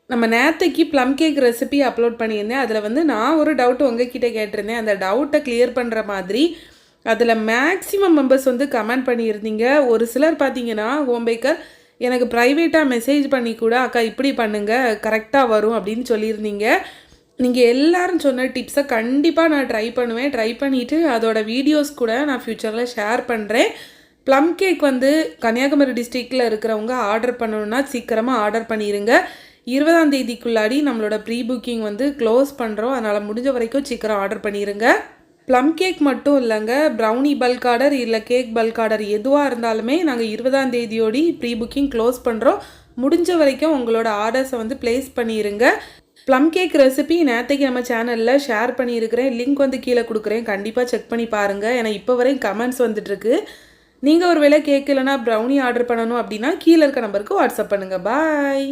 நம்ம நேத்தைக்கு plum cake recipe upload பண்ணியிருந்தேன். அதில் வந்து நான் ஒரு டவுட் உங்ககிட்ட கேட்டிருந்தேன். அந்த டவுட்டை கிளியர் பண்ணுற மாதிரி அதில் மேக்ஸிமம் மெம்பர்ஸ் வந்து கமெண்ட் பண்ணியிருந்தீங்க. ஒரு சிலர் பார்த்தீங்கன்னா ஹோம் பேக்கர் எனக்கு ப்ரைவேட்டாக மெசேஜ் பண்ணி கூட அக்கா இப்படி பண்ணுங்கள் கரெக்டாக வரும் அப்படின்னு சொல்லியிருந்தீங்க. நீங்கள் எல்லோரும் சொன்ன டிப்ஸை கண்டிப்பாக நான் ட்ரை பண்ணுவேன். ட்ரை பண்ணிவிட்டு அதோட வீடியோஸ் கூட நான் ஃப்யூச்சரில் ஷேர் பண்ணுறேன். ப்ளம் கேக் வந்து கன்னியாகுமரி டிஸ்ட்ரிக்டில் இருக்கிறவங்க ஆர்டர் பண்ணணுன்னா சீக்கிரமாக ஆர்டர் பண்ணிடுங்க. 20ஆம் தேதிக்குள்ளாடி நம்மளோட ப்ரீ புக்கிங் வந்து க்ளோஸ் பண்ணுறோம். அதனால் முடிஞ்ச வரைக்கும் சீக்கிரம் ஆர்டர் பண்ணிடுங்க. ப்ளம் கேக் மட்டும் இல்லைங்க, ப்ரௌனி பல்க் ஆர்டர் இல்லை கேக் பல்க் ஆர்டர் எதுவாக இருந்தாலுமே நாங்கள் 20ஆம் தேதியோடி ப்ரீ புக்கிங் க்ளோஸ் பண்ணுறோம். முடிஞ்ச வரைக்கும் உங்களோட ஆர்டர்ஸை வந்து ப்ளேஸ் பண்ணிடுங்க. ப்ளம் கேக் ரெசிபி நேற்றைக்கு நம்ம சேனலில் ஷேர் பண்ணியிருக்கிறேன். லிங்க் வந்து கீழே கொடுக்குறேன், கண்டிப்பாக செக் பண்ணி பாருங்கள். ஏன்னா இப்போ வரையும் கமெண்ட்ஸ் வந்துட்டுருக்கு. நீங்கள் ஒரு வேளை கேக் இல்லைனா ப்ரௌனி ஆர்டர் பண்ணணும் அப்படின்னா கீழே இருக்க நம்பருக்கு வாட்ஸ்அப் பண்ணுங்கள். பாய்.